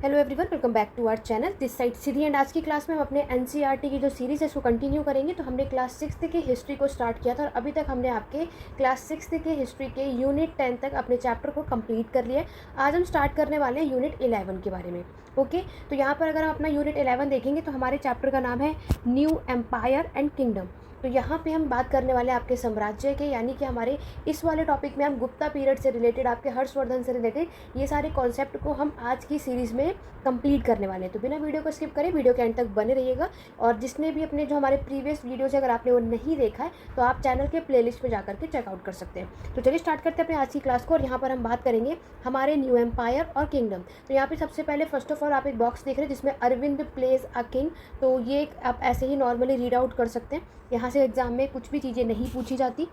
Hello everyone, welcome back to our channel this side Sidhi. And आज की class में हम अपने एनसीईआरटी की जो सीरीज़ है उसको कंटिन्यू करेंगे। तो हमने क्लास 6th की हिस्ट्री को स्टार्ट किया था और अभी तक हमने आपके क्लास 6th के हिस्ट्री के यूनिट 10 तक अपने चैप्टर को कंप्लीट कर लिया है। आज हम स्टार्ट करने वाले हैं यूनिट 11 के बारे में। ओके, तो यहाँ पर अगर हम अपना यूनिट 11 देखेंगे तो हमारे चैप्टर का नाम है न्यू एम्पायर एंड किंगडम। तो यहाँ पे हम बात करने वाले हैं आपके साम्राज्य के, यानी कि हमारे इस वाले टॉपिक में हम गुप्ता पीरियड से रिलेटेड, आपके हर्षवर्धन से रिलेटेड ये सारे कॉन्सेप्ट को हम आज की सीरीज़ में कंप्लीट करने वाले हैं। तो बिना वीडियो को स्किप करें, वीडियो के एंड तक बने रहिएगा। और जिसने भी अपने जो हमारे प्रीवियस वीडियोज़ अगर आपने वो नहीं देखा है तो आप चैनल के प्लेलिस्ट में जाकर के चेकआउट कर सकते हैं। तो चलिए स्टार्ट करते हैं अपने आज की क्लास को। और यहाँ पर हम बात करेंगे हमारे न्यू एम्पायर और किंगडम। तो यहाँ पे सबसे पहले फर्स्ट ऑफ ऑल आप एक बॉक्स देख रहे हैं जिसमें अरविंद प्लेज अ किंग। तो ये आप ऐसे ही नॉर्मली रीड आउट कर सकते हैं। यहाँ से एग्जाम में कुछ भी चीज़ें नहीं पूछी जाती।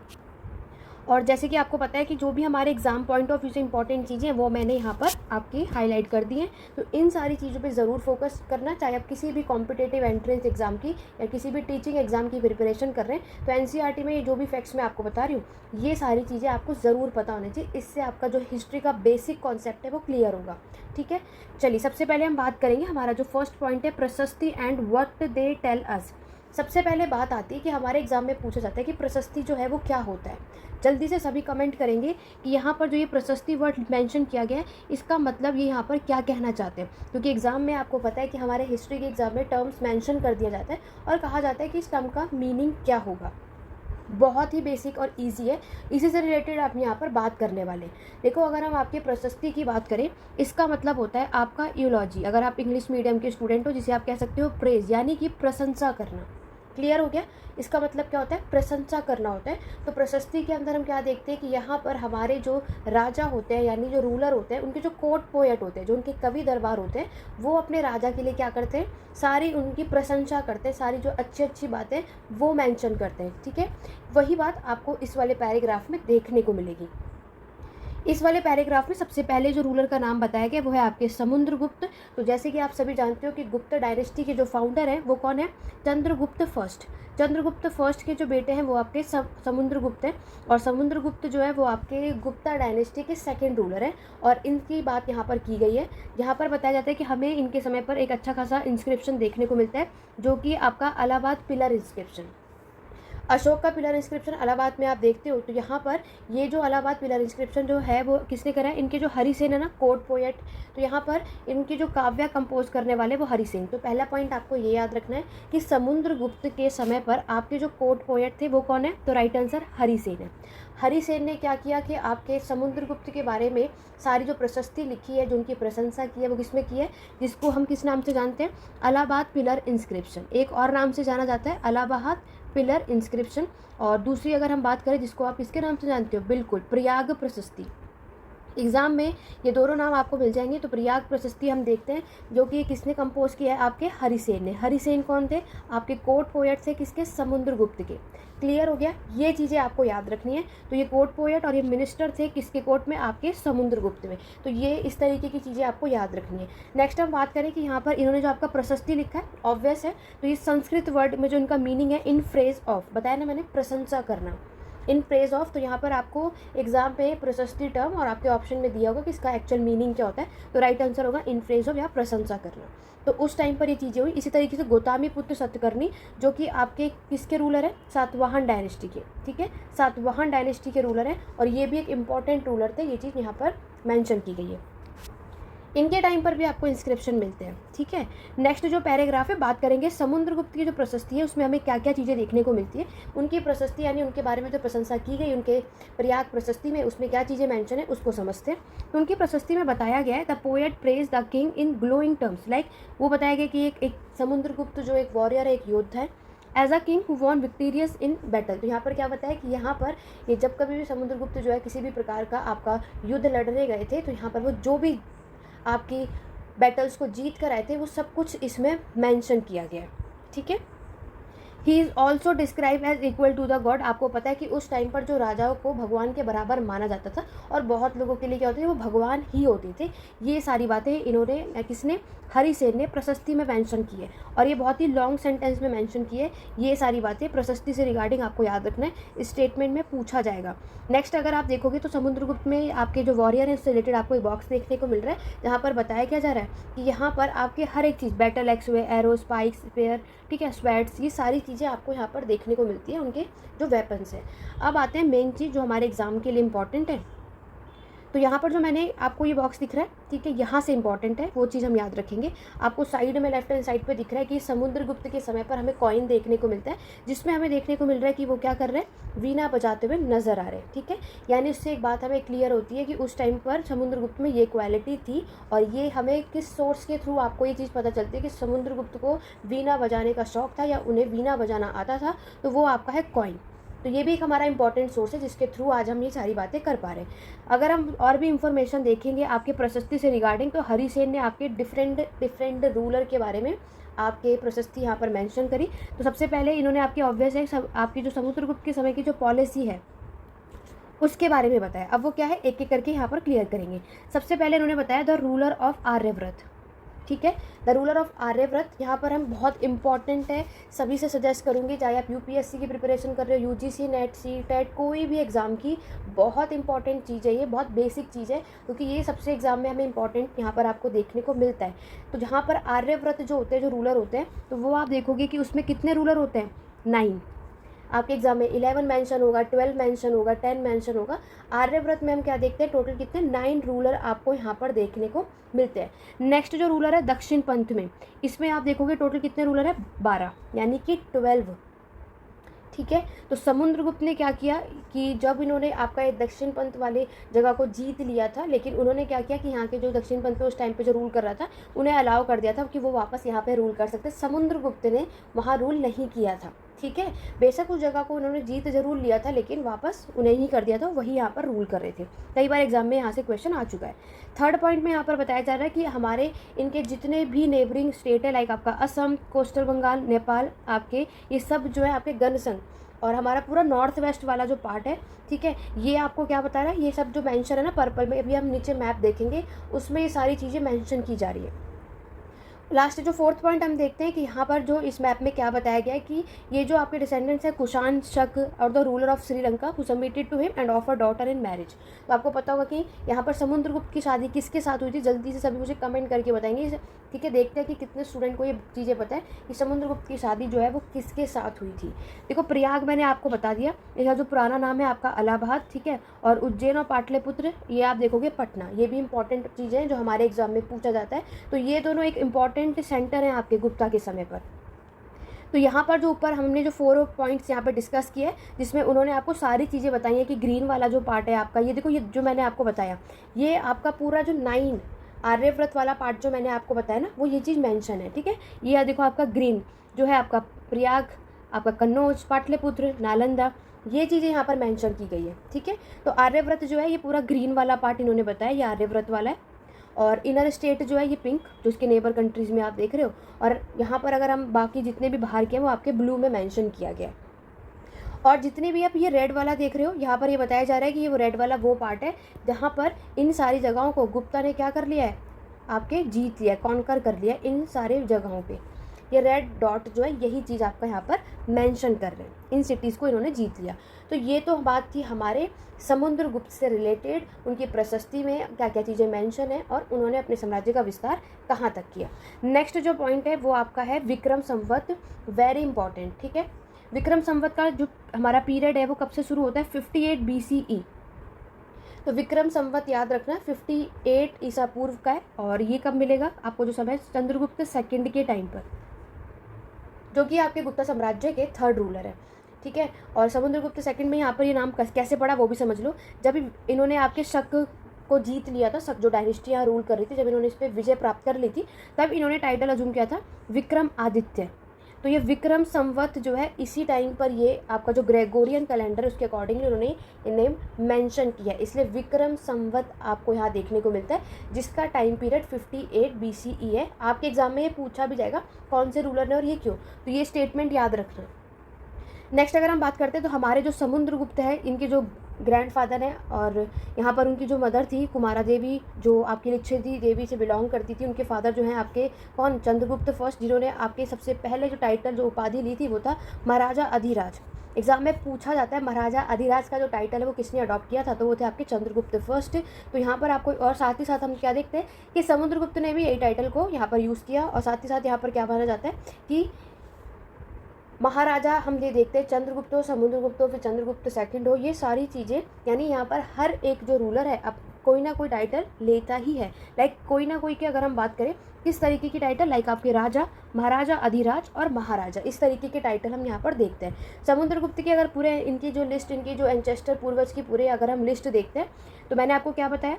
और जैसे कि आपको पता है कि जो भी हमारे एग्जाम पॉइंट ऑफ व्यू से इंपॉर्टेंट चीज़ें हैं वो मैंने यहाँ पर आपकी हाईलाइट कर दी हैं। तो इन सारी चीज़ों पे ज़रूर फोकस करना, चाहे आप किसी भी कॉम्पिटेटिव एंट्रेंस एग्जाम की या किसी भी टीचिंग एग्जाम की प्रिपरेशन कर रहे हैं। तो एनसीईआरटी में ये जो भी फैक्ट्स मैं आपको बता रही हूँ ये सारी चीज़ें आपको ज़रूर पता होनी चाहिए। इससे आपका जो हिस्ट्री का बेसिक कॉन्सेप्ट है वो क्लियर होगा। ठीक है, चलिए सबसे पहले हम बात करेंगे, हमारा जो फर्स्ट पॉइंट है प्रशस्ति and what they tell us. सबसे पहले बात आती है कि हमारे एग्जाम में पूछा जाता है कि प्रशस्ति जो है वो क्या होता है। जल्दी से सभी कमेंट करेंगे कि यहाँ पर जो ये प्रशस्ति वर्ड मेंशन किया गया है इसका मतलब ये यहाँ पर क्या कहना चाहते हैं, क्योंकि एग्जाम में आपको पता है कि हमारे हिस्ट्री के एग्जाम में टर्म्स मेंशन कर दिया जाता है और कहा जाता है कि इस टर्म का मीनिंग क्या होगा। बहुत ही बेसिक और इजी है, इसी से रिलेटेड आप यहाँ पर बात करने वाले। देखो, अगर हम आपके प्रशस्ति की बात करें इसका मतलब होता है आपका यूलॉजी। अगर आप इंग्लिश मीडियम के स्टूडेंट हो जिसे आप कह सकते हो प्रेज, यानी कि प्रशंसा करना। क्लियर हो गया? इसका मतलब क्या होता है? प्रशंसा करना होता है। तो प्रशस्ति के अंदर हम क्या देखते हैं कि यहाँ पर हमारे जो राजा होते हैं यानी जो रूलर होते हैं, उनके जो कोर्ट पोएट होते हैं, जो उनके कवि दरबार होते हैं, वो अपने राजा के लिए क्या करते हैं, सारी उनकी प्रशंसा करते हैं, सारी जो अच्छी अच्छी बातें वो मेंशन करते हैं। ठीक है, वही बात आपको इस वाले पैराग्राफ में देखने को मिलेगी। इस वाले पैराग्राफ में सबसे पहले जो रूलर का नाम बताया गया वो है आपके समुद्रगुप्त। तो जैसे कि आप सभी जानते हो कि गुप्त डायनेस्टी के जो फाउंडर हैं वो कौन है? चंद्रगुप्त फर्स्ट। चंद्रगुप्त फर्स्ट के जो बेटे हैं वो आपके समुद्रगुप्त हैं। और समुद्रगुप्त जो है वो आपके गुप्ता डायनेस्टी के सेकंड रूलर हैं। और इनकी बात यहाँ पर की गई है। यहाँ पर बताया जाता है कि हमें इनके समय पर एक अच्छा खासा इंस्क्रिप्शन देखने को मिलता है जो कि आपका इलाहाबाद पिलर इंस्क्रिप्शन, अशोक का पिलर इंस्क्रिप्शन इलाहाबाद में आप देखते हो। तो यहाँ पर ये जो इलाहाबाद पिलर इंस्क्रिप्शन जो है वो किसने करा है? इनके जो हरिसेन है ना, कोर्ट पोएट। तो यहाँ पर इनकी जो काव्य कंपोज करने वाले वो हरिसेन। तो पहला पॉइंट आपको ये याद रखना है कि समुद्रगुप्त के समय पर आपके जो कोर्ट पोएट थे वो कौन है? तो राइट आंसर हरिसेन है। हरिसेन ने क्या किया कि आपके समुद्रगुप्त के बारे में सारी जो प्रशस्ति लिखी है, जो उनकी प्रशंसा की है, वो किसमें की है? जिसको हम किस नाम से जानते हैं? Allahabad pillar inscription. एक और नाम से जाना जाता है इलाहाबाद पिलर इंस्क्रिप्शन। और दूसरी अगर हम बात करें जिसको आप किसके नाम से जानते हो, बिल्कुल प्रयाग प्रशस्ति। एग्ज़ाम में ये दोनों नाम आपको मिल जाएंगे। तो प्रयाग प्रशस्ति हम देखते हैं जो कि किसने कंपोज किया है? आपके हरिसेन ने। हरिसेन कौन थे? आपके कोर्ट पोएट थे किसके? समुद्रगुप्त के। क्लियर हो गया? ये चीज़ें आपको याद रखनी है। तो ये कोर्ट पोएट और ये मिनिस्टर थे किसके कोर्ट में? आपके समुद्रगुप्त में। तो ये इस तरीके की चीज़ें आपको याद रखनी है। नेक्स्ट हम बात करें कि यहाँ पर इन्होंने जो आपका प्रशस्ति लिखा है ऑब्वियस है। तो ये संस्कृत वर्ड में जो इनका मीनिंग है, इन फ्रेज ऑफ, बताया ना मैंने, प्रशंसा करना, इन प्रेज ऑफ। तो यहाँ पर आपको एग्जाम पे प्रशस्ति टर्म और आपके ऑप्शन में दिया होगा कि इसका एक्चुअल मीनिंग क्या होता है। तो राइट आंसर होगा इन प्रेज ऑफ या प्रशंसा करना। तो उस टाइम पर ये चीज़ें हुई। इसी तरीके से गौतमी पुत्र सत्यकर्णी जो कि आपके किसके रूलर है? सातवाहन डायनेस्टी के। ठीक है, सातवाहन डायनेस्टी के रूलर हैं और ये भी एक इंपॉर्टेंट रूलर थे। ये चीज़ यहाँ पर मैंशन की गई है। इनके टाइम पर भी आपको इंस्क्रिप्शन मिलते हैं। ठीक है, नेक्स्ट जो पैराग्राफ है बात करेंगे समुद्रगुप्त की जो प्रशस्ति है उसमें हमें क्या क्या चीज़ें देखने को मिलती है। उनकी प्रशस्ति यानी उनके बारे में जो प्रशंसा की गई उनके प्रयाग प्रशस्ति में, उसमें क्या चीज़ें मेंशन है उसको समझते हैं। तो उनकी प्रशस्ति में बताया गया है the poet praise the king in glowing terms. Like वो बताया गया कि एक समुद्रगुप्त जो एक वॉरियर है, एक योद्धा है, as a king who won victorious in battle. तो यहाँ पर क्या बताया कि यहाँ पर ये जब कभी भी समुद्रगुप्त जो है किसी भी प्रकार का आपका युद्ध लड़ने गए थे तो यहाँ पर वो जो भी आपकी बैटल्स को जीत कर आए थे वो सब कुछ इसमें मेंशन किया गया है। ठीक है, he is also describe as equal to the god. आपको पता है कि उस टाइम पर जो राजाओं को भगवान के बराबर माना जाता था और बहुत लोगों के लिए क्या होते थे, वो भगवान ही होते थे। ये सारी बातें इन्होंने किसने, हरिसेन ने प्रशस्ति में मेंशन की है, और ये बहुत ही लॉन्ग सेंटेंस में मेंशन की है। ये सारी बातें प्रशस्ति से रिगार्डिंग आपको याद रखना है, स्टेटमेंट में पूछा जाएगा। नेक्स्ट अगर आप देखोगे तो समुद्रगुप्त में आपके जो वॉरियर हैं उससे रिलेटेड आपको एक बॉक्स देखने को मिल रहा है, जहाँ पर बताया क्या जा रहा है कि यहाँ पर आपके हर एक चीज़, बैटल एक्स हुए, एरो, स्पाइक्स, स्पेयर, ठीक है, स्वैट्स, ये सारी चीज़ें आपको यहाँ पर देखने को मिलती है, उनके जो वेपन्स हैं। अब आते हैं मेन चीज़ जो हमारे एग्जाम के लिए इंपॉर्टेंट है। तो यहाँ पर जो मैंने आपको ये बॉक्स दिख रहा है, ठीक है, यहाँ से इंपॉर्टेंट है, वो चीज़ हम याद रखेंगे। आपको साइड में लेफ्ट हैंड साइड पे दिख रहा है कि समुद्रगुप्त के समय पर हमें कॉइन देखने को मिलता है, जिसमें हमें देखने को मिल रहा है कि वो क्या कर रहे हैं, वीणा बजाते हुए नजर आ रहे हैं, ठीक है। यानी उससे एक बात हमें क्लियर होती है कि उस टाइम पर समुद्रगुप्त में ये क्वालिटी थी, और ये हमें किस सोर्स के थ्रू आपको ये चीज़ पता चलती है कि समुद्रगुप्त को वीणा बजाने का शौक था या उन्हें वीणा बजाना आता था, तो वो आपका है कॉइन। तो ये भी एक हमारा इंपॉर्टेंट सोर्स है जिसके थ्रू आज हम ये सारी बातें कर पा रहे हैं। अगर हम और भी इंफॉर्मेशन देखेंगे आपके प्रशस्ति से रिगार्डिंग, तो हरिसेन ने आपके डिफरेंट रूलर के बारे में आपके प्रशस्ति यहाँ पर मेंशन करी। तो सबसे पहले इन्होंने आपकी ऑब्वियस है आपकी जो समुद्रगुप्त के समय की जो पॉलिसी है उसके बारे में बताया। अब वो क्या है, एक एक करके यहाँ पर क्लियर करेंगे। सबसे पहले इन्होंने बताया द रूलर ऑफ आर्यव्रत, ठीक है, द रूलर ऑफ आर्यव्रत। यहाँ पर हम बहुत इंपॉर्टेंट है, सभी से सजेस्ट करूँगी, चाहे आप यूपीएससी की प्रिपरेशन कर रहे हो, यूजीसी, नेट, सी टेट, कोई भी एग्ज़ाम की, बहुत इंपॉर्टेंट चीज़ है ये, बहुत बेसिक चीज़ है, क्योंकि ये सबसे एग्जाम में हमें इंपॉर्टेंट यहाँ पर आपको देखने को मिलता है। तो जहाँ पर आर्यव्रत जो होते हैं, जो रूलर होते हैं, तो वो आप देखोगे कि उसमें कितने रूलर होते हैं, 9। आपके एग्जाम में 11 मेंशन होगा, 12 मेंशन होगा, 10 मेंशन होगा। आर्यव्रत में हम क्या देखते हैं, टोटल कितने, 9 रूलर आपको यहाँ पर देखने को मिलते हैं। नेक्स्ट जो रूलर है दक्षिण पंथ में, इसमें आप देखोगे टोटल कितने रूलर है, 12, यानी कि 12, ठीक है। तो समुद्रगुप्त ने क्या किया कि जब इन्होंने आपका ये दक्षिण पंथ वाले जगह को जीत लिया था, लेकिन उन्होंने क्या किया कि यहाँ के जो दक्षिण पंथ पे उस टाइम पे जो रूल कर रहा था, उन्हें अलाउ कर दिया था कि वो वापस यहाँ पे रूल कर सकते। समुद्रगुप्त ने वहाँ रूल नहीं किया था, ठीक है। बेशक उस जगह को उन्होंने जीत जरूर लिया था, लेकिन वापस उन्हें ही कर दिया था, वही यहाँ पर रूल कर रहे थे। कई बार एग्जाम में यहाँ से क्वेश्चन आ चुका है। थर्ड पॉइंट में यहाँ पर बताया जा रहा है कि हमारे इनके जितने भी नेबरिंग स्टेट है, लाइक आपका असम, कोस्टल बंगाल, नेपाल, आपके ये सब जो है आपके गणसंघ, और हमारा पूरा नॉर्थ वेस्ट वाला जो पार्ट है, ठीक है, ये आपको क्या बता रहा है, ये सब जो मेंशन है ना पर्पल में, अभी हम नीचे मैप देखेंगे उसमें ये सारी चीज़ें मेंशन की जा रही है। लास्ट जो फोर्थ पॉइंट हम देखते हैं कि यहाँ पर जो इस मैप में क्या बताया गया है कि ये जो आपके डिसेंडेंट्स है कुषाण, शक और the ruler of Sri Lanka who submitted to him and offer daughter in marriage. तो आपको पता होगा कि यहाँ पर समुद्रगुप्त की शादी किसके साथ हुई थी, जल्दी से सभी मुझे कमेंट करके बताएंगे, ठीक है। देखते हैं कि कितने स्टूडेंट को ये चीज़ें पता है कि समुद्रगुप्त की शादी जो है वो किसके साथ हुई थी। देखो प्रयाग मैंने आपको बता दिया, इसका जो पुराना नाम है आपका इलाहाबाद, ठीक है, और उज्जैन और पाटलिपुत्र ये आप देखोगे पटना। ये भी इंपॉर्टेंट चीज़ें हैं जो हमारे एग्जाम में पूछा जाता है। तो ये दोनों एक इंपॉर्टेंट सेंटर हैं आपके गुप्ता के समय पर। तो यहाँ पर जो ऊपर हमने जो 4 पॉइंट्स यहाँ पर डिस्कस किए, जिसमें उन्होंने आपको सारी चीज़ें बताई हैं कि ग्रीन वाला जो पार्ट है आपका, ये देखो, ये जो मैंने आपको बताया, ये आपका पूरा जो 9 आर्यव्रत वाला पार्ट जो मैंने आपको बताया ना, वो ये चीज़ मेंशन है, ठीक है। ये देखो आपका ग्रीन जो है आपका प्रयाग, आपका कन्नौज, पाटलिपुत्र, नालंदा, ये चीज़ें यहाँ पर मेंशन की गई है, ठीक है। तो आर्यव्रत जो है ये पूरा ग्रीन वाला पार्ट इन्होंने बताया, ये आर्यव्रत वाला है, और इनर स्टेट जो है ये पिंक, जो उसके नेबर कंट्रीज़ में आप देख रहे हो, और यहाँ पर अगर हम बाकी जितने भी बाहर के हैं वो आपके ब्लू में मेंशन किया गया है। और जितने भी आप ये रेड वाला देख रहे हो, यहाँ पर ये बताया जा रहा है कि ये वो रेड वाला वो पार्ट है जहाँ पर इन सारी जगहों को गुप्ता ने क्या कर लिया है, आपके जीत लिया, कॉन्कर कर लिया इन सारे जगहों पे। ये रेड डॉट जो है यही चीज़ आपका यहाँ पर मेंशन कर रहे हैं, इन सिटीज़ को इन्होंने जीत लिया। तो ये तो बात थी हमारे समुद्रगुप्त से रिलेटेड, उनकी प्रशस्ति में क्या क्या चीज़ें मेंशन है और उन्होंने अपने साम्राज्य का विस्तार कहाँ तक किया। नेक्स्ट जो पॉइंट है वो आपका है विक्रम संवत, वेरी इंपॉर्टेंट, ठीक है। विक्रम संवत का जो हमारा पीरियड है वो कब से शुरू होता है, 58 BCE। तो विक्रम संवत याद रखना 58 ईसा पूर्व का है, और ये कब मिलेगा आपको, जो समय चंद्रगुप्त सेकंड के टाइम पर, जो कि आपके गुप्ता साम्राज्य के 3rd रूलर है, ठीक है। और समुद्रगुप्त सेकंड में यहाँ पर ये नाम कैसे पड़ा वो भी समझ लो। जब इन्होंने आपके शक को जीत लिया था, शक जो डायनेस्टी यहाँ रूल कर रही थी, जब इन्होंने इस पर विजय प्राप्त कर ली थी, तब इन्होंने टाइटल अज्यूम किया था विक्रम आदित्य। तो ये विक्रम संवत जो है इसी टाइम पर ये आपका जो ग्रेगोरियन कैलेंडर उसके अकॉर्डिंगली उन्होंने नेम मेंशन किया है, इसलिए विक्रम संवत आपको यहाँ देखने को मिलता है, जिसका टाइम पीरियड 58 BCE है। आपके एग्जाम में ये पूछा भी जाएगा कौन से रूलर ने और ये क्यों, तो ये स्टेटमेंट याद रखना, नेक्स्ट अगर हम बात करते हैं तो हमारे जो समुद्रगुप्त है, इनके जो ग्रैंडफादर हैं और यहाँ पर उनकी जो मदर थी कुमारा देवी, जो आपकी लिच्छवी देवी से बिलोंग करती थी, उनके फादर जो हैं आपके कौन, चंद्रगुप्त फर्स्ट, जिन्होंने आपके सबसे पहले जो टाइटल जो उपाधि ली थी वो था महाराजा अधिराज। एग्जाम में पूछा जाता है महाराजा अधिराज का जो टाइटल है वो किसने अडॉप्ट किया था, तो वो थे आपके चंद्रगुप्त फर्स्ट। तो यहाँ पर आपको और साथ ही साथ हम क्या देखते हैं कि समुद्रगुप्त ने भी यही टाइटल को यहाँ पर यूज़ किया, और साथ ही साथ यहाँ पर क्या माना जाता है कि महाराजा हम ये देखते हैं चंद्रगुप्त हो, समुद्रगुप्त हो, फिर चंद्रगुप्त सेकंड हो, ये सारी चीज़ें, यानी यहाँ पर हर एक जो रूलर है अब कोई ना कोई टाइटल लेता ही है। लाइक कोई ना कोई की अगर हम बात करें किस तरीके की टाइटल, लाइक आपके राजा, महाराजा, अधिराज और महाराजा, इस तरीके के टाइटल हम यहाँ पर देखते हैं। समुद्रगुप्त की अगर पूरे इनकी जो लिस्ट, इनकी जो एंचेस्टर पूर्वज की पूरे अगर हम लिस्ट देखते हैं तो मैंने आपको क्या बताया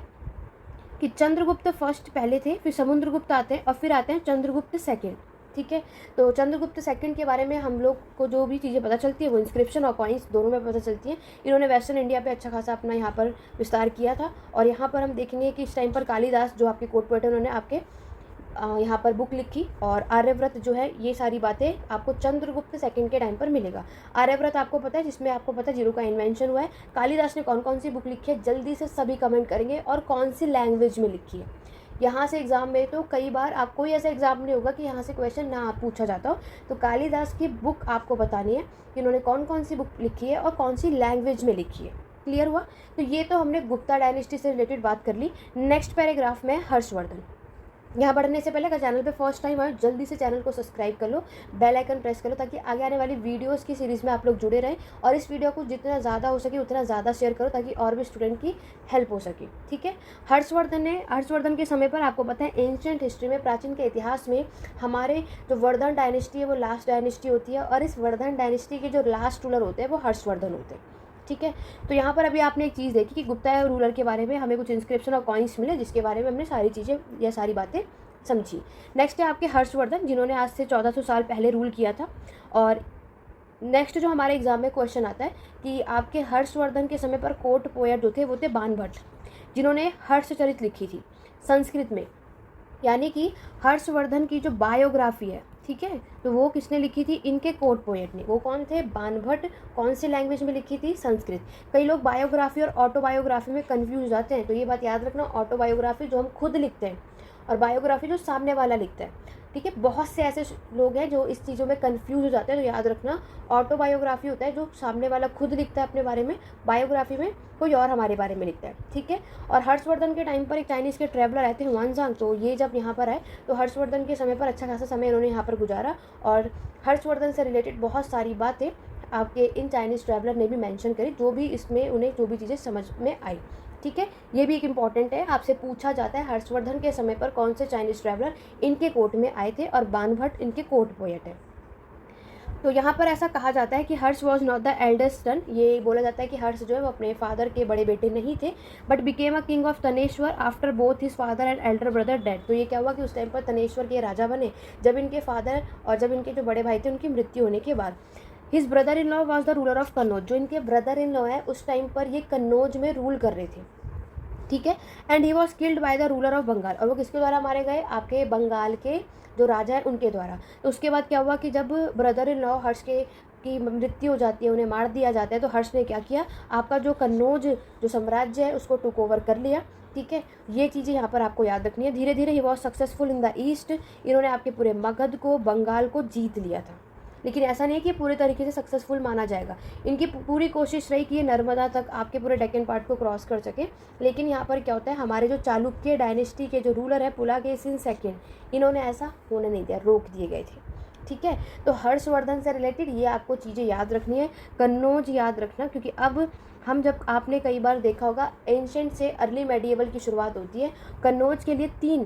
कि चंद्रगुप्त फर्स्ट पहले थे, फिर समुद्रगुप्त आते हैं और फिर आते हैं चंद्रगुप्त सेकंड। ठीक है, तो चंद्रगुप्त सेकंड के बारे में हम लोग को जो भी चीज़ें पता चलती है वो इंस्क्रिप्शन और कॉइन्स दोनों में पता चलती हैं। इन्होंने वेस्टर्न इंडिया पे अच्छा खासा अपना यहाँ पर विस्तार किया था, और यहाँ पर हम देखेंगे कि इस टाइम पर कालिदास जो आपके कोर्ट पोएट है, उन्होंने आपके यहाँ पर बुक लिखी, और आर्यव्रत जो है, ये सारी बातें आपको चंद्रगुप्त सेकंड के टाइम पर मिलेगा। आर्यव्रत आपको पता है, जिसमें आपको पता है जीरो का इन्वेंशन हुआ है। कालिदास ने कौन कौन सी बुक लिखी है, जल्दी से सभी कमेंट करेंगे, और कौन सी लैंग्वेज में लिखी है। यहाँ से एग्ज़ाम में तो कई बार आप कोई ऐसा एग्ज़ाम नहीं होगा कि यहाँ से क्वेश्चन ना पूछा जाता हो, तो कालिदास की बुक आपको बतानी है कि उन्होंने कौन कौन सी बुक लिखी है और कौन सी लैंग्वेज में लिखी है। क्लियर हुआ? तो ये तो हमने गुप्ता डायनेस्टी से रिलेटेड बात कर ली। नेक्स्ट पैराग्राफ में हर्षवर्धन। यहाँ बढ़ने से पहले अगर चैनल पे फर्स्ट टाइम आए, जल्दी से चैनल को सब्सक्राइब कर लो, बेल आइकन प्रेस करो, ताकि आगे आने वाली वीडियोस की सीरीज़ में आप लोग जुड़े रहें, और इस वीडियो को जितना ज़्यादा हो सके उतना ज़्यादा शेयर करो, ताकि और भी स्टूडेंट की हेल्प हो सके। ठीक है, हर्षवर्धन के समय पर आपको पता है एंशिएंट हिस्ट्री में, प्राचीन के इतिहास में, हमारे जो वर्धन डायनेस्टी है वो लास्ट डायनेस्टी होती है, और इस वर्धन डायनेस्टी के जो लास्ट रूलर होते हैं वो हर्षवर्धन होते हैं। ठीक है, तो यहाँ पर अभी आपने एक चीज़ देखी कि गुप्ता रूलर के बारे में हमें कुछ इंस्क्रिप्शन और कॉइन्स मिले, जिसके बारे में हमने सारी चीज़ें या सारी बातें समझी। नेक्स्ट है आपके हर्षवर्धन, जिन्होंने आज से 1400 साल पहले रूल किया था। और नेक्स्ट जो हमारे एग्जाम में क्वेश्चन आता है कि आपके हर्षवर्धन के समय पर कोर्ट पोएट जो थे वो थे बाणभट्ट, जिन्होंने हर्षचरित लिखी थी संस्कृत में, यानी कि हर्षवर्धन की जो बायोग्राफी है, ठीक है, तो वो किसने लिखी थी, इनके कोर्ट पोएट ने। वो कौन थे, बाणभट्ट। कौन सी लैंग्वेज में लिखी थी, संस्कृत। कई लोग बायोग्राफी और ऑटोबायोग्राफी में कंफ्यूज हो जाते हैं, तो ये बात याद रखना, ऑटोबायोग्राफी जो हम खुद लिखते हैं और बायोग्राफी जो सामने वाला लिखता है। ठीक है, बहुत से ऐसे लोग हैं जो इस चीज़ों में कंफ्यूज हो जाते हैं, तो याद रखना ऑटोबायोग्राफी होता है जो सामने वाला खुद लिखता है अपने बारे में, बायोग्राफी में कोई और हमारे बारे में लिखता है। ठीक है, और हर्षवर्धन के टाइम पर एक चाइनीज़ के ट्रैवलर आए थे हुआनजांग, तो ये जब यहाँ पर आए तो हर्षवर्धन के समय पर अच्छा खासा समय उन्होंने यहाँ पर गुजारा, और हर्षवर्धन से रिलेटेड बहुत सारी बातें आपके इन चाइनीज़ ट्रैवलर ने भी मेंशन करी, जो भी इसमें उन्हें जो भी चीज़ें समझ में आई। ठीक है, ये भी एक इम्पॉर्टेंट है, आपसे पूछा जाता है हर्षवर्धन के समय पर कौन से चाइनीज़ ट्रैवलर इनके कोर्ट में आए थे, और बाणभट्ट इनके कोर्ट पोएट है। तो यहाँ पर ऐसा कहा जाता है कि Harsh was not the eldest son, ये बोला जाता है कि हर्ष जो है वो अपने फादर के बड़े बेटे नहीं थे, but became a king of Thaneshwar after both his father and elder brother dead. तो ये क्या हुआ कि उस टाइम पर तनेश्वर के राजा बने जब इनके फादर और जब इनके जो बड़े भाई थे उनकी मृत्यु होने के बाद। His brother in law was the ruler of Kannauj, जो इनके ब्रदर इन लॉ है उस टाइम पर ये कन्नौज में रूल कर रहे थे। ठीक है, and he was killed by the ruler of Bengal, और वो किसके द्वारा मारे गए, आपके बंगाल के जो राजा है उनके द्वारा। तो उसके बाद क्या हुआ कि जब ब्रदर इन लॉ हर्ष के की मृत्यु हो जाती है, उन्हें मार दिया जाता है, तो हर्ष ने क्या किया, आपका जो कन्नौज जो साम्राज्य है उसको टुक ओवर कर लिया। ठीक है, ये चीज़ें यहाँ पर आपको याद रखनी है। धीरे धीरे he was successful in the east, इन्होंने आपके पूरे मगध को, बंगाल को जीत लिया था, लेकिन ऐसा नहीं है कि पूरे तरीके से सक्सेसफुल माना जाएगा। इनकी पूरी कोशिश रही कि ये नर्मदा तक आपके पूरे डेक्कन पार्ट को क्रॉस कर सके, लेकिन यहाँ पर क्या होता है, हमारे जो चालुक्य डायनेस्टी के जो रूलर है पुलाकेशिन सेकंड, इन्होंने ऐसा होने नहीं दिया, रोक दिए गए थे। ठीक है, तो हर्षवर्धन से रिलेटेड ये आपको चीज़ें याद रखनी है। कन्नौज याद रखना, क्योंकि अब हम जब आपने कई बार देखा होगा एंशिएंट से अर्ली मेडिएवल की शुरुआत होती है, कन्नौज के लिए 3,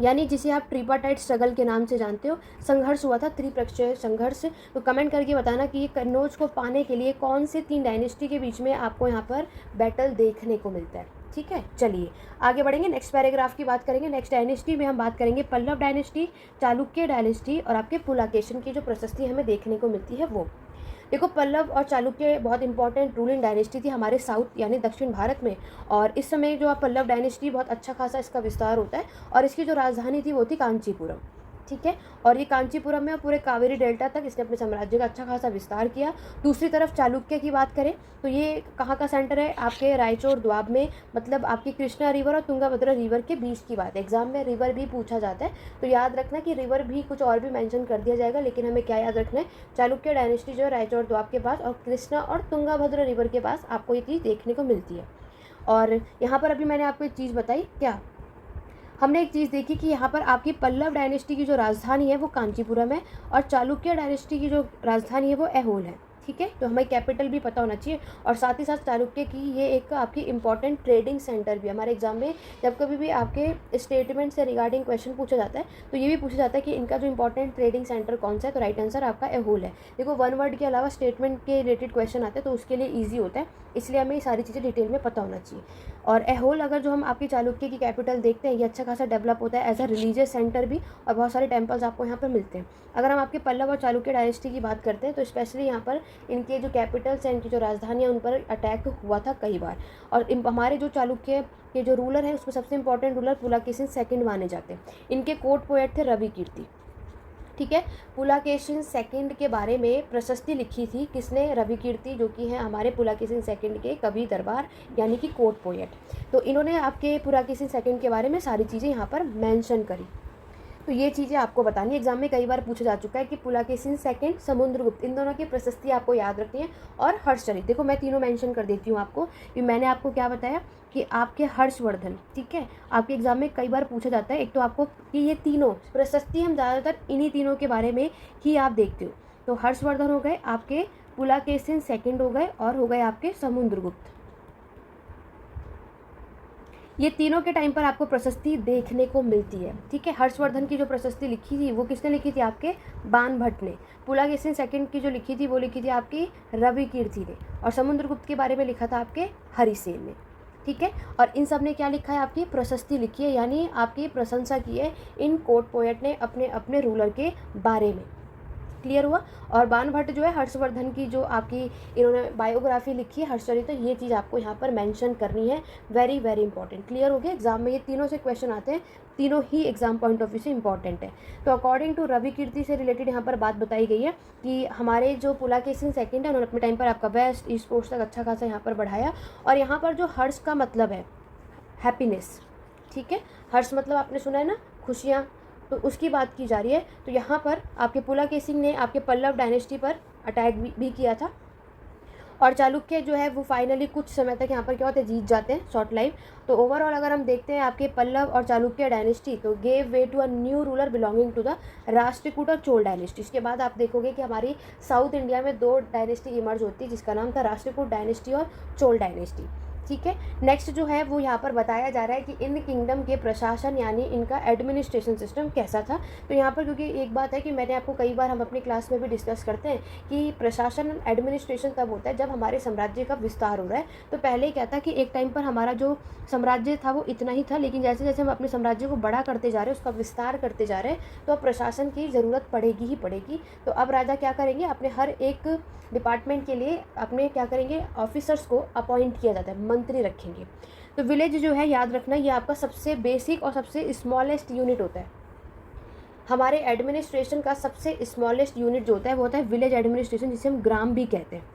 यानी जिसे आप ट्रिपाटाइट स्ट्रगल के नाम से जानते हो, संघर्ष हुआ था, त्रिपक्षीय संघर्ष। तो कमेंट करके बताना कि ये कन्नौज को पाने के लिए कौन से 3 डायनेस्टी के बीच में आपको यहाँ पर बैटल देखने को मिलता है। ठीक है, चलिए आगे बढ़ेंगे, नेक्स्ट पैराग्राफ की बात करेंगे। नेक्स्ट डायनेस्टी में हम बात करेंगे पल्लव डायनेस्टी, चालुक्य डायनेस्टी और आपके पुलाकेशिन की जो प्रशस्ति हमें देखने को मिलती है वो। देखो, पल्लव और चालुक्य बहुत इंपॉर्टेंट रूलिंग डायनेस्टी थी हमारे साउथ यानी दक्षिण भारत में, और इस समय जो पल्लव डायनेस्टी बहुत अच्छा खासा इसका विस्तार होता है, और इसकी जो राजधानी थी वो थी कांचीपुरम। ठीक है। और ये कांचीपुरम में और पूरे कावेरी डेल्टा तक इसने अपने साम्राज्य का अच्छा खासा विस्तार किया। दूसरी तरफ चालुक्य की बात करें तो ये कहाँ का सेंटर है, आपके रायचूर द्वाब में, मतलब आपकी कृष्णा रिवर और तुंगाभद्रा रिवर के बीच की बात है। एग्जाम में रिवर भी पूछा जाता है, तो याद रखना कि रिवर भी कुछ और भी मेंशन कर दिया जाएगा, लेकिन हमें क्या याद रखना है, चालुक्य डायनेस्टी जो है रायचूर द्वाब के पास और कृष्णा और तुंगाभद्रा रिवर के पास आपको ये चीज़ देखने को मिलती है। और यहाँ पर अभी मैंने आपको एक चीज़ बताई, क्या हमने एक चीज़ देखी कि यहाँ पर आपकी पल्लव डायनेस्टी की जो राजधानी है वो कांचीपुरम है और चालुक्य डायनेस्टी की जो राजधानी है वो ऐहोल है। ठीक है, तो हमें कैपिटल भी पता होना चाहिए। और साथ ही साथ चालुक्य की ये एक आपकी इंपॉर्टेंट ट्रेडिंग सेंटर भी, हमारे एग्जाम में जब कभी भी आपके स्टेटमेंट से रिगार्डिंग क्वेश्चन पूछा जाता है तो ये भी पूछा जाता है कि इनका जो इंपॉर्टेंट ट्रेडिंग सेंटर कौन सा है, तो राइट आंसर आपका ऐहोल है। देखो वन वर्ड के अलावा स्टेटमेंट के रिलेटेड क्वेश्चन आते हैं तो उसके लिए ईजी होता है, इसलिए हमें ये सारी चीज़ें डिटेल में पता होना चाहिए। और ऐहोल अगर जो हम आपकी चालुक्य की कैपिटल देखते हैं, ये अच्छा खासा डेवलप होता है एज अ रिलीजियस सेंटर भी, और बहुत सारे टेम्पल्स आपको यहाँ पर मिलते हैं। अगर हम आपके पल्लव और चालुक्य डायनेस्टी की बात करते हैं तो स्पेशली यहाँ पर इनके जो कैपिटल्स हैं, इनकी जो राजधानियाँ, उन पर अटैक हुआ था कई बार। और हमारे जो चालुक्य के जो रूलर हैं उसमें सबसे इंपॉर्टेंट रूलर पुलकेशिन सेकंड माने जाते हैं। इनके कोर्ट पोएट थे रवि कीर्ति। ठीक है, पुलकेशिन सेकंड के बारे में प्रशस्ति लिखी थी किसने, रवि कीर्ति, जो कि हैं हमारे पुलकेशिन सेकंड के कवि दरबार यानी कि कोर्ट पोएट। तो इन्होंने आपके पुलकेशिन सेकंड के बारे में सारी चीज़ें यहाँ पर मेंशन करी। तो ये चीज़ें आपको बतानी, एग्जाम में कई बार पूछा जा चुका है कि पुलकेशिन सेकंड, समुद्रगुप्त, इन दोनों की प्रशस्ति आपको याद रखनी है। और हर्षचरित, देखो मैं तीनों मेंशन कर देती हूँ आपको कि मैंने आपको क्या बताया कि आपके हर्षवर्धन, ठीक है, आपके एग्जाम में कई बार पूछा जाता है। एक तो आपको कि ये तीनों प्रशस्ति हम ज़्यादातर इन्हीं तीनों के बारे में ही आप देखते हो। तो हर्षवर्धन हो गए, आपके पुलकेशिन सेकंड हो गए, और हो गए आपके समुद्रगुप्त। ये तीनों के टाइम पर आपको प्रशस्ति देखने को मिलती है। ठीक है, हर्षवर्धन की जो प्रशस्ति लिखी थी वो किसने लिखी थी, आपके बाण भट्ट ने। पुलकेशिन सेकंड की जो लिखी थी वो लिखी थी आपकी रवि कीर्ति ने। और समुद्रगुप्त के बारे में लिखा था आपके हरिसेन ने। ठीक है, और इन सब ने क्या लिखा है, आपकी प्रशस्ति लिखी है, यानी आपकी प्रशंसा की है इन कोर्ट पोएट ने अपने अपने रूलर के बारे में। क्लियर हुआ। और बाण भट्ट जो है हर्षवर्धन की जो आपकी इन्होंने बायोग्राफी लिखी है, हर्षचरित, ये चीज़ आपको यहाँ पर मेंशन करनी है, वेरी वेरी इंपॉर्टेंट। क्लियर हो गया, एग्जाम में ये तीनों से क्वेश्चन आते हैं, तीनों ही एग्जाम पॉइंट ऑफ व्यू से इंपॉर्टेंट है। तो अकॉर्डिंग टू रवि कीर्ति से रिलेटेड यहाँ पर बात बताई गई है कि हमारे जो पुलकेशिन सेकंड है उन्होंने अपने टाइम पर आपका वेस्ट ईस्ट कोस्ट तक अच्छा खासा यहाँ पर बढ़ाया। और यहाँ पर जो हर्ष का मतलब है हैप्पीनेस, ठीक है, हर्ष मतलब आपने सुना है ना, खुशियाँ, तो उसकी बात की जा रही है। तो यहाँ पर आपके पुलकेशिन ने आपके पल्लव डायनेस्टी पर अटैक भी किया था। और चालुक्य जो है वो फाइनली कुछ समय तक यहाँ पर क्या होते हैं, जीत जाते हैं, शॉर्ट लाइफ। तो ओवरऑल अगर हम देखते हैं आपके पल्लव और चालुक्य डायनेस्टी, तो gave way to a new ruler belonging to the Rashtrakuta और चोल डायनेस्टी। इसके बाद आप देखोगे कि हमारी साउथ इंडिया में दो डायनेस्टी इमर्ज होती है जिसका नाम था राष्ट्रकूट डायनेस्टी और चोल डायनेस्टी। ठीक है, नेक्स्ट जो है वो यहाँ पर बताया जा रहा है कि इन किंगडम के प्रशासन यानी इनका एडमिनिस्ट्रेशन सिस्टम कैसा था। तो यहाँ पर क्योंकि एक बात है कि मैंने आपको कई बार हम अपनी क्लास में भी डिस्कस करते हैं कि प्रशासन एडमिनिस्ट्रेशन तब होता है जब हमारे साम्राज्य का विस्तार हो रहा है। तो पहले क्या था कि एक टाइम पर हमारा जो साम्राज्य था वो इतना ही था, लेकिन जैसे जैसे हम अपने साम्राज्य को बड़ा करते जा रहे हैं, उसका विस्तार करते जा रहे हैं, तो अब प्रशासन की ज़रूरत पड़ेगी ही पड़ेगी। तो अब राजा क्या करेंगे, अपने हर एक डिपार्टमेंट के लिए अपने क्या करेंगे, ऑफिसर्स को अपॉइंट किया जाता है, मंत्री रखेंगे। तो विलेज जो है याद रखना, ये आपका सबसे बेसिक और सबसे स्मॉलेस्ट यूनिट होता है। हमारे एडमिनिस्ट्रेशन का सबसे स्मॉलेस्ट यूनिट जो होता है वो होता है विलेज एडमिनिस्ट्रेशन, जिसे हम ग्राम भी कहते हैं।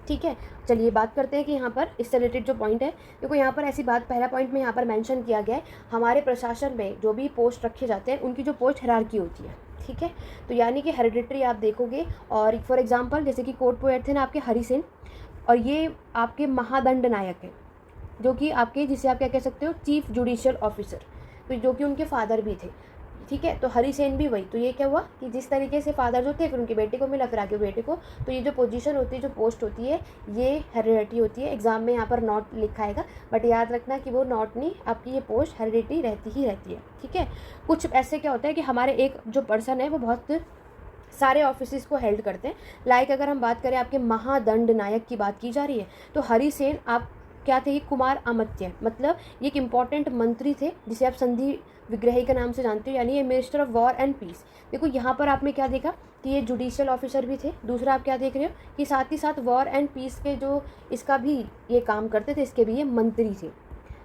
ठीक है, चलिए बात करते हैं कि यहाँ पर इससे रिलेटेड जो पॉइंट है, देखो यहाँ पर ऐसी बात, पहला पॉइंट में यहाँ पर मेंशन किया गया है हमारे प्रशासन में जो भी पोस्ट रखे जाते हैं उनकी जो पोस्ट हायरार्की होती है। ठीक है, तो यानी कि हेरिडिटरी आप देखोगे। और फॉर एग्जांपल जैसे कि कोर्ट पोएट थे ना आपके हरिसेन, और ये आपके महादंड नायक हैं, जो कि आपके, जिसे आप क्या कह सकते हो, चीफ जुडिशियल ऑफिसर, तो जो कि उनके फादर भी थे। ठीक है, तो हरिसेन भी वही। तो ये क्या हुआ कि जिस तरीके से फादर जो थे फिर उनके बेटे को मिला, फिर आगे बेटे को, तो ये जो पोजीशन होती है, जो पोस्ट होती है, ये हेरिडिटी होती है। एग्जाम में यहाँ पर नॉट लिखा आएगा, बट याद रखना कि वो नॉट नहीं, आपकी ये पोस्ट हेरिडिटी रहती ही रहती है। ठीक है, कुछ ऐसे क्या होता है कि हमारे एक जो पर्सन है वो बहुत सारे ऑफिस को हेल्ड करते हैं। लाइक अगर हम बात करें आपके महादंड नायक की बात की जा रही है, तो हरिसेन आप क्या थे, ये कुमार अमात्य, मतलब ये एक इम्पॉर्टेंट मंत्री थे जिसे आप संधि विग्रही के नाम से जानते हो, यानी ये minister of war and peace. देखो यहाँ पर आपने क्या देखा कि ये जुडिशियल ऑफिसर भी थे। दूसरा आप क्या देख रहे हो कि साथ ही साथ वॉर एंड पीस के जो इसका भी ये काम करते थे, इसके भी ये मंत्री थे।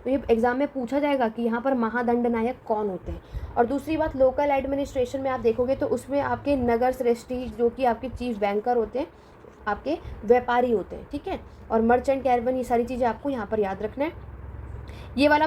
तो ये एग्ज़ाम में पूछा जाएगा कि यहाँ पर महादंड नायक कौन होते हैं। और दूसरी बात, लोकल एडमिनिस्ट्रेशन में आप देखोगे तो उसमें आपके नगर श्रेष्ठी जो कि आपके चीफ बैंकर होते हैं, आपके व्यापारी होते हैं, ठीक है। और मर्चेंट कैरवन, ये सारी चीज़ें आपको यहाँ पर याद रखना है। ये वाला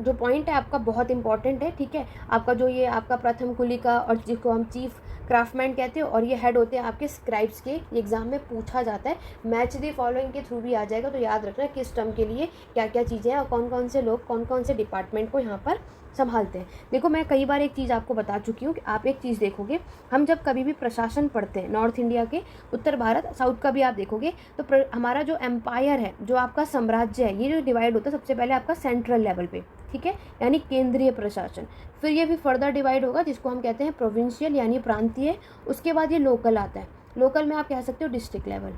जो पॉइंट है आपका बहुत इंपॉर्टेंट है, ठीक है। आपका जो ये आपका प्रथम कुली का, और जिसको हम चीफ क्राफ्टमैन कहते हैं, और ये हेड होते हैं आपके स्क्राइब्स के। ये एग्जाम में पूछा जाता है, मैच दी फॉलोइंग के थ्रू भी आ जाएगा। तो याद रखना किस टर्म के लिए क्या क्या चीज़ें हैं और कौन कौन से लोग कौन कौन से डिपार्टमेंट को यहाँ पर संभालते हैं। देखो, मैं कई बार एक चीज़ आपको बता चुकी हूँ कि आप एक चीज़ देखोगे, हम जब कभी भी प्रशासन पढ़ते हैं नॉर्थ इंडिया के, उत्तर भारत, साउथ का भी आप देखोगे, तो हमारा जो एम्पायर है, जो आपका साम्राज्य है, ये जो डिवाइड होता है सबसे पहले आपका सेंट्रल लेवल पे, ठीक है, यानी केंद्रीय प्रशासन। फिर ये भी फर्दर डिवाइड होगा जिसको हम कहते हैं प्रोविंशियल यानी प्रांतीय। उसके बाद ये लोकल आता है। लोकल में आप कह सकते हो डिस्ट्रिक्ट लेवल।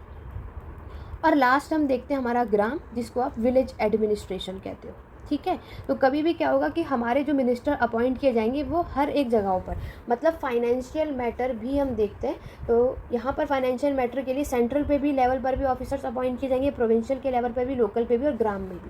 और लास्ट हम देखते हैं हमारा ग्राम, जिसको आप विलेज एडमिनिस्ट्रेशन कहते हो, ठीक है। तो कभी भी क्या होगा कि हमारे जो मिनिस्टर अपॉइंट किए जाएंगे वो हर एक जगहों पर, मतलब फाइनेंशियल मैटर भी हम देखते हैं। तो यहाँ पर फाइनेंशियल मैटर के लिए सेंट्रल पे भी लेवल पर भी ऑफिसर्स अपॉइंट किए जाएंगे, प्रोविंशियल के लेवल पर भी, लोकल पे भी और ग्राम में भी,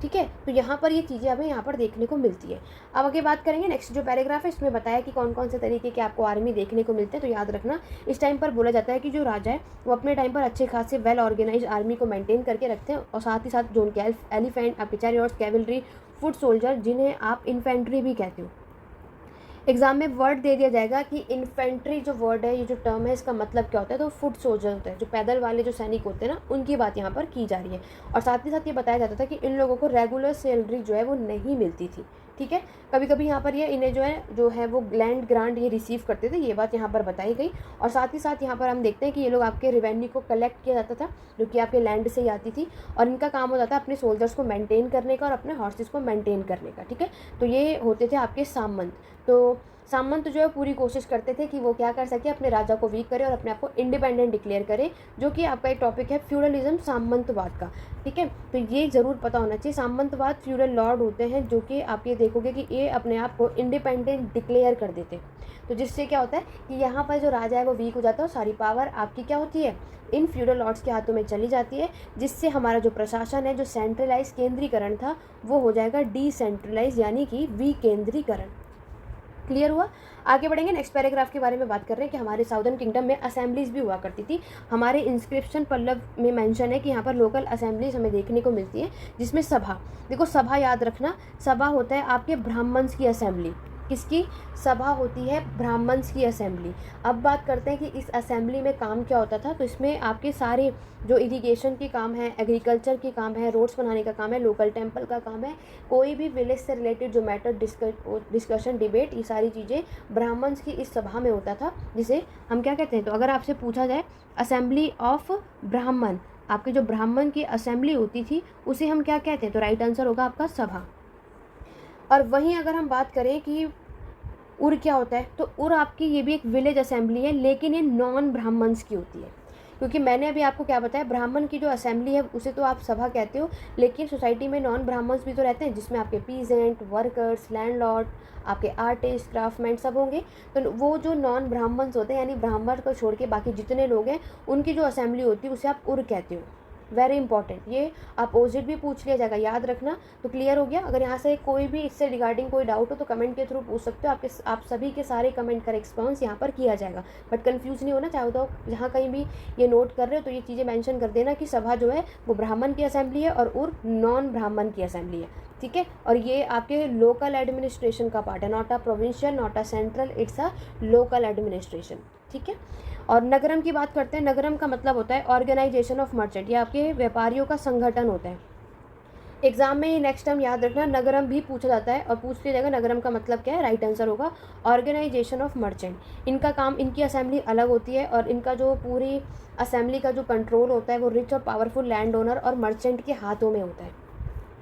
ठीक है। तो यहाँ पर ये चीज़ें हमें यहाँ पर देखने को मिलती है। अब आगे बात करेंगे, नेक्स्ट जो पैराग्राफ है इसमें बताया कि कौन कौन से तरीके के आपको आर्मी देखने को मिलते हैं। तो याद रखना, इस टाइम पर बोला जाता है कि जो राजा है वो अपने टाइम पर अच्छे खासे वेल ऑर्गेनाइज आर्मी को मेंटेन करके रखते हैं, और साथ ही साथ जो उनके एलिफेंट, आपके चैरियट्स, कैवलरी, फुट सोल्जर, जिन्हें आप इन्फेंट्री भी कहते हो। एग्जाम में वर्ड दे दिया जाएगा कि इन्फेंट्री जो वर्ड है, ये जो टर्म है, इसका मतलब क्या होता है। तो फुट सोल्जर होता है, जो पैदल वाले जो सैनिक होते हैं ना, उनकी बात यहाँ पर की जा रही है। और साथ ही साथ ये बताया जाता था कि इन लोगों को रेगुलर सैलरी जो है वो नहीं मिलती थी, ठीक है। कभी कभी यहाँ पर ये इन्हें जो है वो लैंड ग्रांट ये रिसीव करते थे, ये बात यहाँ पर बताई गई। और साथ ही साथ यहाँ पर हम देखते हैं कि ये लोग आपके रेवेन्यू को कलेक्ट किया जाता था, जो कि आपके लैंड से ही आती थी, और इनका काम होता था अपने सोल्जर्स को मेंटेन करने का और अपने हॉर्सेस को मेंटेन करने का, ठीक है। तो ये होते थे आपके सामंत। तो सामंत जो है पूरी कोशिश करते थे कि वो क्या कर सके, अपने राजा को वीक करे और अपने आप को इंडिपेंडेंट डिक्लेयर करे, जो कि आपका एक टॉपिक है फ्यूडलिज्म, सामंतवाद का, ठीक है। तो ये ज़रूर पता होना चाहिए। सामंतवाद फ्यूडल लॉर्ड होते हैं जो कि आप ये देखोगे कि ये अपने आप को इंडिपेंडेंट डिक्लेयर कर देते हैं। तो जिससे क्या होता है कि यहाँ पर जो राजा है वो वीक हो जाता है और सारी पावर आपकी क्या होती है, इन फ्यूडल लॉर्ड्स के हाथों में चली जाती है, जिससे हमारा जो प्रशासन है, जो सेंट्रलाइज केंद्रीकरण था, वो हो जाएगा डिसेंट्रलाइज यानी कि विकेंद्रीकरण। क्लियर हुआ। आगे बढ़ेंगे, नेक्स्ट पैराग्राफ के बारे में बात कर रहे हैं कि हमारे साउदर्न किंगडम में असेंबलीज भी हुआ करती थी। हमारे इंस्क्रिप्शन पल्लव में मेंशन है कि यहाँ पर लोकल असेंबलीज हमें देखने को मिलती है, जिसमें सभा, देखो सभा याद रखना, सभा होता है आपके ब्राह्मण्स की असेंबली। किसकी सभा होती है? ब्राह्मण्स की असेंबली। अब बात करते हैं कि इस असेंबली में काम क्या होता था। तो इसमें आपके सारे जो इरिगेशन के काम है, एग्रीकल्चर के काम है, रोड्स बनाने का काम है, लोकल टेम्पल का काम है, कोई भी विलेज से रिलेटेड जो मैटर डिस्कशन डिबेट, ये सारी चीज़ें ब्राह्मण्स की इस सभा में होता था, जिसे हम क्या कहते हैं। तो अगर आपसे पूछा जाए असेंबली ऑफ ब्राह्मण, आपके जो ब्राह्मण की असेंबली होती थी उसे हम क्या कहते हैं, तो राइट आंसर होगा आपका सभा। और वहीं अगर हम बात करें कि उर क्या होता है, तो उर आपकी ये भी एक विलेज असेंबली है, लेकिन ये नॉन ब्राह्मण्स की होती है। क्योंकि मैंने अभी आपको क्या बताया, ब्राह्मण की जो असेंबली है उसे तो आप सभा कहते हो, लेकिन सोसाइटी में नॉन ब्राह्मण्स भी तो रहते हैं, जिसमें आपके पीजेंट, वर्कर्स, लैंडलॉर्ड, आपके आर्टिस्ट, क्राफ्टमैन सब होंगे। तो वो जो नॉन ब्राह्मण्स होते हैं, यानी ब्राह्मण को छोड़ के बाकी जितने लोग हैं, उनकी जो असेंबली होती है उसे आप उर कहते हो। वेरी इंपॉर्टेंट, ये अपोजिट भी पूछ लिया जाएगा, याद रखना। तो क्लियर हो गया। अगर यहाँ से कोई भी इससे रिगार्डिंग कोई डाउट हो तो कमेंट के थ्रू पूछ सकते हो। आप सभी के सारे कमेंट का रिस्पॉन्स यहाँ पर किया जाएगा, बट कंफ्यूज नहीं होना। चाहे तो जहाँ कहीं भी ये नोट कर रहे हो तो ये चीज़ें मेंशन कर देना कि सभा जो है वो ब्राह्मण की असेंबली है और उर नॉन ब्राह्मण की असेंबली है, ठीक है। और ये आपके लोकल एडमिनिस्ट्रेशन का पार्ट है, not a provincial, not a central, it's a local administration, ठीक है। और नगरम की बात करते हैं। नगरम का मतलब होता है ऑर्गेनाइजेशन ऑफ मर्चेंट, ये आपके व्यापारियों का संगठन होता है। एग्जाम में ये नेक्स्ट टर्म याद रखना, नगरम भी पूछा जाता है और पूछ लिया जाएगा नगरम का मतलब क्या है। राइट आंसर होगा ऑर्गेनाइजेशन ऑफ मर्चेंट। इनका काम, इनकी असेंबली अलग होती है और इनका जो पूरी असेंबली का जो कंट्रोल होता है वो रिच और पावरफुल लैंड ओनर और मर्चेंट के हाथों में होता है,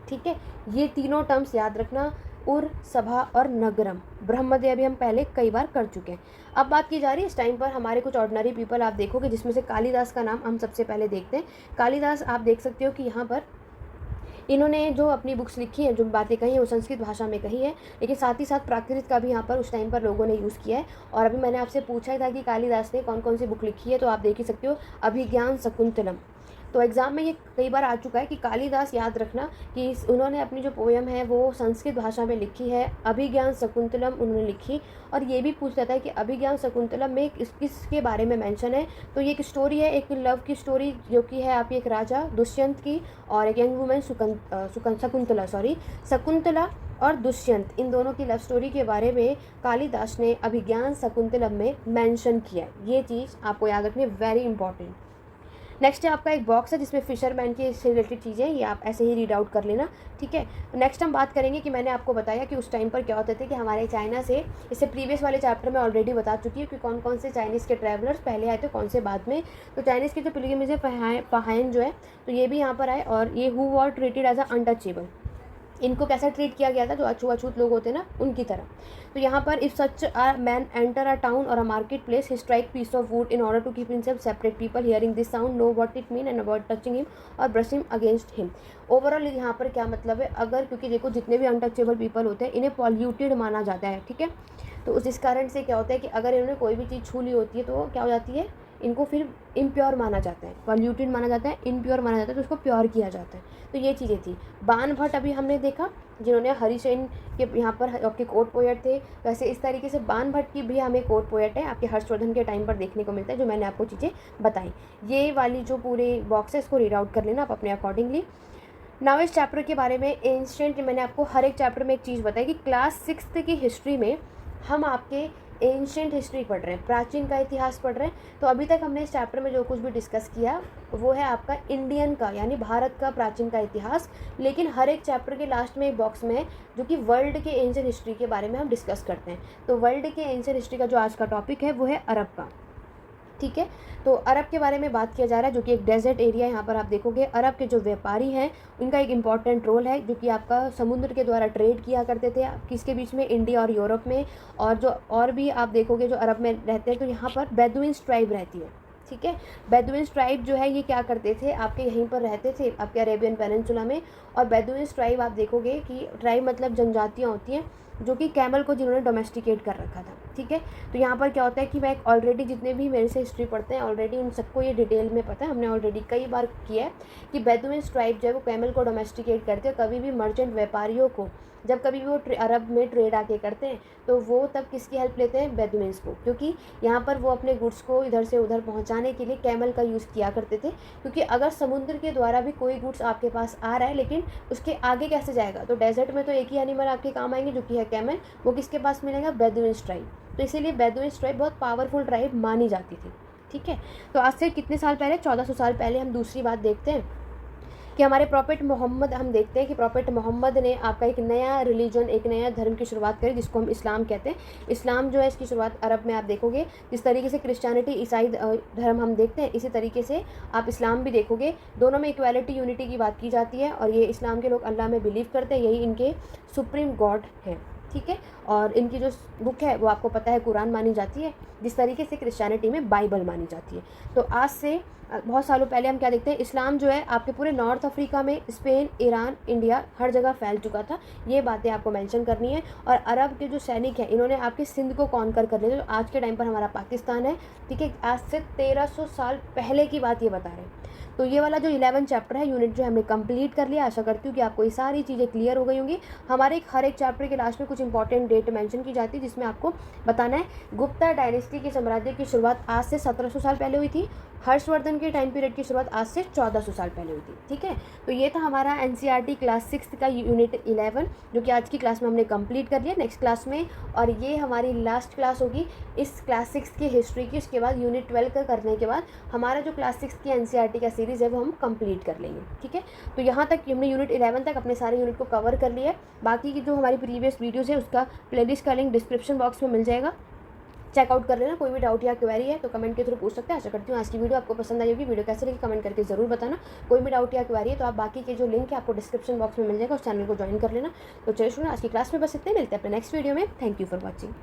ठीक है। ये तीनों टर्म्स याद रखना, उर, सभा और नगरम। ब्रह्मदेव भी हम पहले कई बार कर चुके हैं। अब बात की जा रही है इस टाइम पर हमारे कुछ ऑर्डिनरी पीपल आप देखोगे, जिसमें से कालिदास का नाम हम सबसे पहले देखते हैं। कालिदास आप देख सकते हो कि यहाँ पर इन्होंने जो अपनी बुक्स लिखी हैं, जो बातें कही हैं वो संस्कृत भाषा में कही है, लेकिन साथ ही साथ प्राकृत का भी यहाँ पर उस टाइम पर लोगों ने यूज़ किया है। और अभी मैंने आपसे पूछा ही था कि कालिदास ने कौन कौन सी बुक लिखी है, तो आप देख ही सकते हो, अभिज्ञान शकुंतलम। तो एग्ज़ाम में ये कई बार आ चुका है कि कालिदास, याद रखना कि उन्होंने अपनी जो पोएम है वो संस्कृत भाषा में लिखी है, अभिज्ञान शकुंतलम उन्होंने लिखी। और ये भी पूछ जाता है कि अभिज्ञान शकुंतलम में किसके बारे में मेंशन है, तो ये एक स्टोरी है, एक लव की स्टोरी जो कि है आपकी एक राजा दुष्यंत की और एक यंग वुमेन शकुंतला और दुष्यंत, इन दोनों की लव स्टोरी के बारे में कालिदास ने अभिज्ञान शकुंतलम में मेंशन किया है। ये चीज़ आपको याद रखनी है, वेरी इंपॉर्टेंट। नेक्स्ट है आपका एक बॉक्स है जिसमें फिशरमैन की से रिलेटेड चीज़ें, ये आप ऐसे ही रीड आउट कर लेना, ठीक है। नेक्स्ट हम बात करेंगे कि मैंने आपको बताया कि उस टाइम पर क्या होते थे कि हमारे चाइना से, इससे प्रीवियस वाले चैप्टर में ऑलरेडी बता चुकी हूँ कि कौन कौन से चाइनीज़ के ट्रैवलर्स पहले आए थे, कौन से बाद में। तो चाइनीज़ के जो पिलग्रिमेज है पहायन जो है, तो ये भी यहाँ पर आए और ये who were treated as a untouchable, इनको कैसा ट्रीट किया गया था, जो अछूत लोग होते हैं ना उनकी तरह। तो यहाँ पर if such a man enter a town और a market place, he strike piece of wood in order to keep himself separate, people hearing this sound know what it mean and avoid touching him और brush him against him. Overall यहाँ पर क्या मतलब है, अगर, क्योंकि देखो जितने भी अनटचेबल पीपल होते हैं इन्हें पॉल्यूटेड माना जाता है, ठीक है। तो इस कारण से क्या होता है कि अगर इन्होंने कोई भी चीज़ छू ली होती है तो क्या हो जाती है, इनको फिर इम्प्योर माना जाता है, पॉल्यूटेड माना जाता है, इम्प्योर माना जाता है, तो उसको प्योर किया जाता है। तो ये चीज़ें थी। बाण भट्ट अभी हमने देखा जिन्होंने हरिसेन के यहाँ पर आपके कोर्ट पोएट थे, वैसे इस तरीके से बाण भट्ट की भी हमें कोर्ट पोएट है आपके हर्षवर्धन के टाइम पर देखने को मिलता है, जो मैंने आपको चीज़ें बताई। ये वाली जो पूरे बॉक्स है इसको रीड आउट कर लेना आप अपने अकॉर्डिंगली। नाउ इस चैप्टर के बारे में एंशिएंट, मैंने आपको हर एक चैप्टर में एक चीज़ बताई कि क्लास 6th की हिस्ट्री में हम आपके एंशिएंट हिस्ट्री पढ़ रहे हैं, प्राचीन का इतिहास पढ़ रहे हैं। तो अभी तक हमने इस चैप्टर में जो कुछ भी डिस्कस किया वो है आपका इंडियन का, यानी भारत का प्राचीन का इतिहास। लेकिन हर एक चैप्टर के लास्ट में एक बॉक्स में है जो कि वर्ल्ड के एंशिएंट हिस्ट्री के बारे में हम डिस्कस करते हैं। तो वर्ल्ड के एंशिएंट हिस्ट्री का जो आज का टॉपिक है वो है अरब का, ठीक है। तो अरब के बारे में बात किया जा रहा है, जो कि एक डेजर्ट एरिया, यहाँ पर आप देखोगे अरब के जो व्यापारी हैं उनका एक इम्पॉर्टेंट रोल है, जो कि आपका समुद्र के द्वारा ट्रेड किया करते थे किसके बीच में, इंडिया और यूरोप में। और जो और भी आप देखोगे जो अरब में रहते हैं, तो यहाँ पर बेदुइन्स ट्राइब रहती है, ठीक है। बेदुइन्स ट्राइब जो है ये क्या करते थे, आपके यहीं पर रहते थे आपके अरेबियन पेनिनसुला में। और बेदुइन्स ट्राइब आप देखोगे कि ट्राइब मतलब जनजातियाँ होती हैं जो कि कैमल को जिन्होंने डोमेस्टिकेट कर रखा था, ठीक है। तो यहाँ पर क्या होता है कि मैं ऑलरेडी जितने भी मेरे से हिस्ट्री पढ़ते हैं ऑलरेडी उन सबको ये डिटेल में पता है, हमने ऑलरेडी कई बार किया है कि बेदुइन्स ट्राइब जो है वो कैमल को डोमेस्टिकेट करते हैं। कभी भी मर्चेंट व्यापारियों को जब कभी भी वो अरब में ट्रेड आके करते हैं तो वो तब किसकी हेल्प लेते हैं, बेदुइन्स को, क्योंकि यहाँ पर वो अपने गुड्स को इधर से उधर पहुँचाने के लिए कैमल का यूज़ किया करते थे। क्योंकि अगर समुद्र के द्वारा भी कोई गुड्स आपके पास आ रहा है लेकिन उसके आगे कैसे जाएगा, तो डेजर्ट में तो एक ही एनिमल आपके काम आएंगे जो कि है कैमल, वो किसके पास मिलेगा, बेदुइन्स ट्राइब। तो इसीलिए बेदुइन्स ट्राइब बहुत पावरफुल ट्राइब मानी जाती थी, ठीक है। तो आज से कितने साल पहले, 1400 साल पहले हम दूसरी बात देखते हैं कि हमारे प्रॉफिट मोहम्मद, हम देखते हैं कि प्रॉफिट मोहम्मद ने आपका एक नया रिलीजन, एक नया धर्म की शुरुआत करी जिसको हम इस्लाम कहते हैं। इस्लाम जो है इसकी शुरुआत अरब में आप देखोगे, जिस तरीके से क्रिश्चियनिटी ईसाई धर्म हम देखते हैं इसी तरीके से आप इस्लाम भी देखोगे। दोनों में इक्वालिटी यूनिटी की बात की जाती है और ये इस्लाम के लोग अल्लाह में बिलीव करते हैं, यही इनके सुप्रीम गॉड है, ठीक है। और इनकी जो बुक है वो आपको पता है कुरान मानी जाती है, जिस तरीके से क्रिश्चियनिटी में बाइबल मानी जाती है। तो आज से बहुत सालों पहले हम क्या देखते हैं, इस्लाम जो है आपके पूरे नॉर्थ अफ्रीका में, स्पेन, ईरान, इंडिया हर जगह फैल चुका था। ये बातें आपको मेंशन करनी है। और अरब के जो सैनिक हैं इन्होंने आपके सिंध को कॉन्कर कर लिया, जो आज के टाइम पर हमारा पाकिस्तान है, ठीक है। आज से 1300 साल पहले की बात ये बता रहे हैं। तो ये वाला जो 11 चैप्टर है यूनिट जो हमने कंप्लीट कर लिया। आशा करती हूँ कि आपको ये सारी चीज़ें क्लियर हो गई होंगी। हमारे हर एक चैप्टर के लास्ट में कुछ इंपॉर्टेंट डेट मेंशन की जाती है जिसमें आपको बताना है गुप्ता डायनेस्टी के साम्राज्य की शुरुआत आज से 1700 साल पहले हुई थी, हर्षवर्धन के टाइम पीरियड की शुरुआत आज से 1400 साल पहले हुई थी, ठीक है। तो ये था हमारा एनसीईआरटी क्लास 6 का यूनिट 11 जो कि आज की क्लास में हमने कंप्लीट कर लिया। नेक्स्ट क्लास में, और ये हमारी लास्ट क्लास होगी इस क्लास 6 की हिस्ट्री की, उसके बाद यूनिट 12 का करने के बाद हमारा जो क्लास 6 की एनसीईआरटी का सीरीज़ है वो हम कंप्लीट कर लेंगे, ठीक है। तो यहाँ तक हमने यूनिट 11 तक अपने सारे यूनिट को कवर कर लिया है। बाकी की जो हमारी प्रीवियस वीडियोज़ है उसका प्लेलिस्ट का लिंक डिस्क्रिप्शन बॉक्स में मिल जाएगा, चेकआउट कर लेना। कोई भी डाउट या क्वेरी है तो कमेंट के थ्रू पूछ सकते हैं। आशा करती हूँ आज की वीडियो आपको पसंद आई होगी। वीडियो कैसे लगी कमेंट करके ज़रूर बताना। कोई भी डाउट या क्वेरी है तो आप बाकी के जो लिंक है आपको डिस्क्रिप्शन बॉक्स में मिल जाएगा, उस चैनल को ज्वाइन कर लेना। तो चलिए शुरू आज की क्लास में बस इतने, मिलते हैं अपने नेक्स्ट वीडियो में। Thank you for watching.